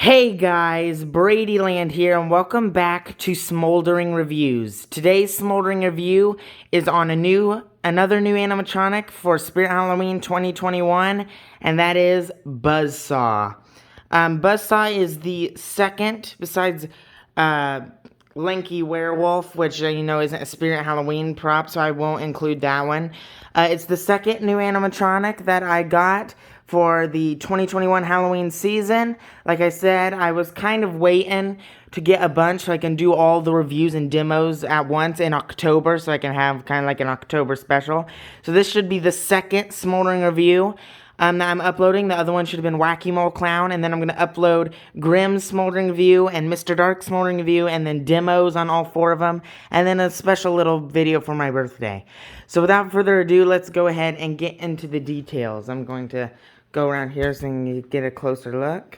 Hey guys, Bradyland here, and welcome back to Smoldering Reviews. Today's Smoldering review is on another new animatronic for Spirit Halloween 2021, and that is Buzzsaw. Buzzsaw is the second, besides Lanky Werewolf, which isn't a Spirit Halloween prop, so I won't include that one. It's the second new animatronic that I got for the 2021 Halloween season. Like I said, I was kind of waiting to get a bunch so I can do all the reviews and demos at once in October, so I can have kind of like an October special. So this should be the second Smoldering review that I'm uploading. The other one should have been Wacky Mole Clown, and then I'm going to upload Grimm's Smoldering review and Mr. Dark's Smoldering review, and then demos on all four of them, and then a special little video for my birthday. So without further ado, let's go ahead and get into the details. I'm going to go around here so you can get a closer look.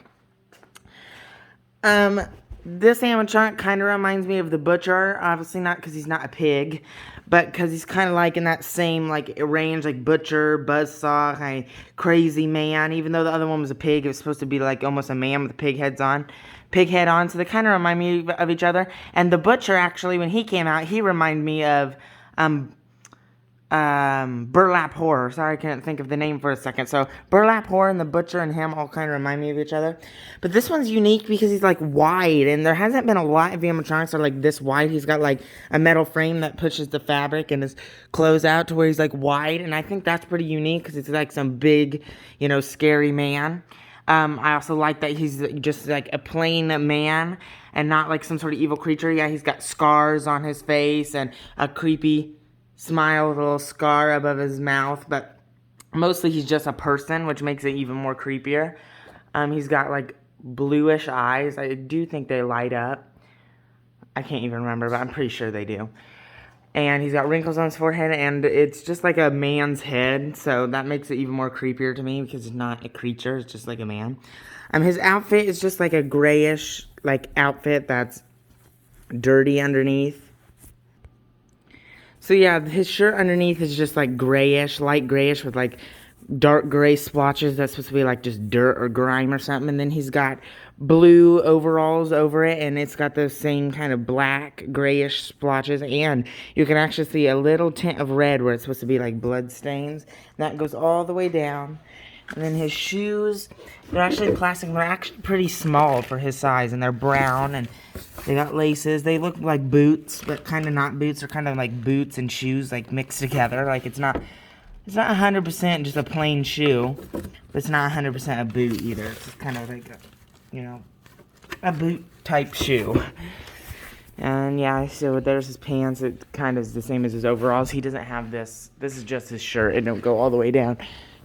This animatronic kind of reminds me of the Butcher. Obviously not because he's not a pig, but because he's kind of like in that same like range, like Butcher, Buzzsaw, kind of Crazy Man. Even though the other one was a pig, it was supposed to be like almost a man with a pig head on. So they kind of remind me of each other. And the Butcher, actually, when he came out, he reminded me of Burlap Horror. Sorry, I couldn't think of the name for a second. So Burlap Horror and the Butcher and him all kind of remind me of each other. But this one's unique because he's like wide, and there hasn't been a lot of animatronics that are like this wide. He's got like a metal frame that pushes the fabric and his clothes out to where he's like wide, and I think that's pretty unique because it's like some big, scary man. I also like that he's just like a plain man and not like some sort of evil creature. Yeah, he's got scars on his face and a creepy smile with a little scar above his mouth, but mostly he's just a person, which makes it even more creepier. He's got like bluish eyes. I do think they light up. I can't even remember, but I'm pretty sure they do. And he's got wrinkles on his forehead, and it's just like a man's head, so that makes it even more creepier to me because it's not a creature, it's just like a man. His outfit is just like a grayish like outfit that's dirty underneath. So yeah, his shirt underneath is just like grayish, light grayish with like dark gray splotches. That's supposed to be like just dirt or grime or something. And then he's got blue overalls over it, and it's got those same kind of black grayish splotches. And you can actually see a little tint of red where it's supposed to be like blood stains. That goes all the way down. And then his shoes, they're actually plastic. They're actually pretty small for his size, and they're brown, and they got laces. They look like boots, but kind of not boots. They're kind of like boots and shoes, like mixed together. Like it's not 100% just a plain shoe, but it's not 100% a boot either. It's just kind of like a boot type shoe. And yeah, so there's his pants. It kind of is the same as his overalls. He doesn't have this. This is just his shirt. It don't go all the way down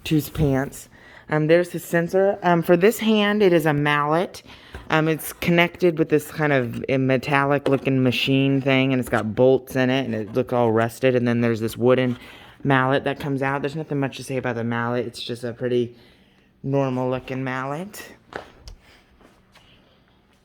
to his pants. There's his sensor. For this hand, it is a mallet. It's connected with this kind of metallic looking machine thing, and it's got bolts in it, and it looks all rusted. And then there's this wooden mallet that comes out. There's nothing much to say about the mallet. It's just a pretty normal looking mallet.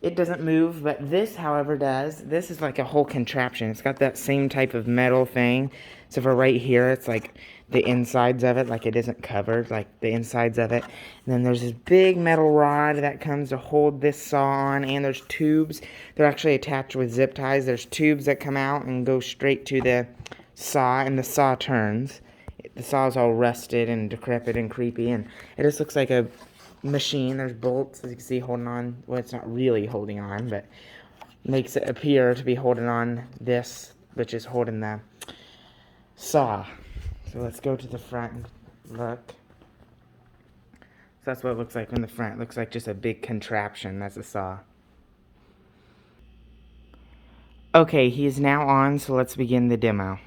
It doesn't move, but this, however, does. This is like a whole contraption. It's got that same type of metal thing. So for right here, it's like the insides of it, like it isn't covered, like the insides of it. And then there's this big metal rod that comes to hold this saw on, and there's tubes. They're actually attached with zip ties. There's tubes that come out and go straight to the saw, and the saw turns. The saw's all rusted and decrepit and creepy, and it just looks like a machine. There's bolts, as you can see, holding on. Well, it's not really holding on, but makes it appear to be holding on this, which is holding the saw. So let's go to the front and look. So that's what it looks like from the front. It looks like just a big contraption. That's a saw. Okay, he is now on, so let's begin the demo.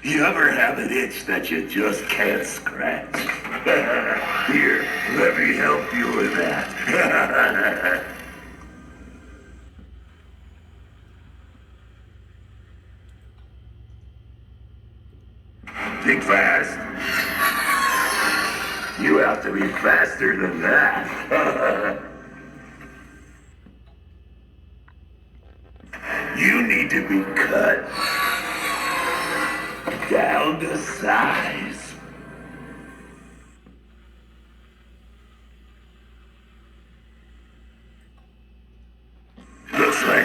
You ever have an itch that you just can't scratch? Here, let me help you with that. Think fast. You have to be faster than that. You need to be cut down to size.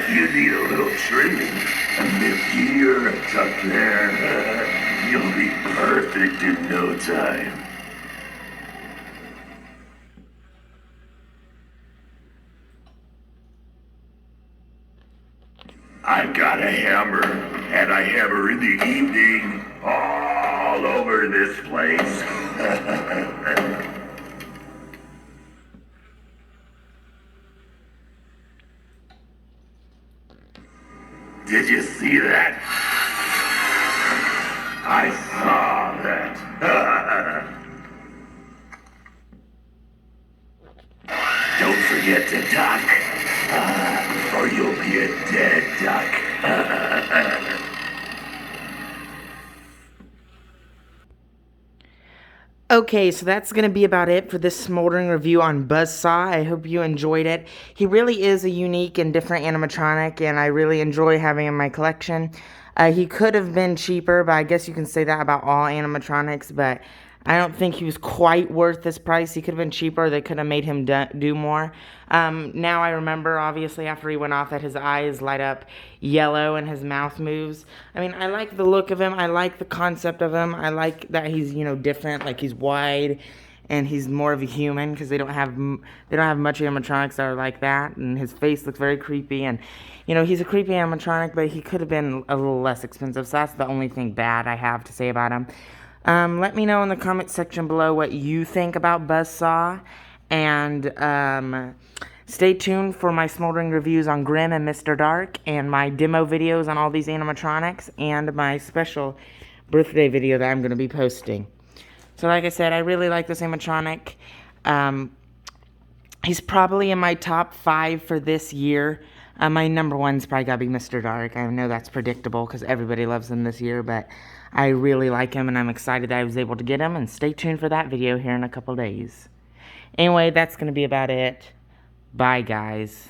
You need a little training. And lift here, tuck there. You'll be perfect in no time. I got a hammer, and I hammer in the evening all over this place. Did you see that? I saw that. Don't forget to duck, or you'll be a dead duck. Okay, so that's going to be about it for this Smoldering review on Buzzsaw. I hope you enjoyed it. He really is a unique and different animatronic, and I really enjoy having him in my collection. He could have been cheaper, but I guess you can say that about all animatronics, but I don't think he was quite worth this price. He could have been cheaper. They could have made him do more. Now I remember, obviously, after he went off, that his eyes light up yellow and his mouth moves. I mean, I like the look of him. I like the concept of him. I like that he's, different. Like, he's wide and he's more of a human because they don't have much animatronics that are like that. And his face looks very creepy. And, he's a creepy animatronic, but he could have been a little less expensive. So that's the only thing bad I have to say about him. Let me know in the comment section below what you think about Buzzsaw, and stay tuned for my Smoldering reviews on Grimm and Mr. Dark, and my demo videos on all these animatronics, and my special birthday video that I'm going to be posting. So like I said, I really like this animatronic. He's probably in my top 5 for this year. My number one's probably got to be Mr. Dark. I know that's predictable because everybody loves him this year, but I really like him, and I'm excited that I was able to get him, and stay tuned for that video here in a couple days. Anyway, that's going to be about it. Bye, guys.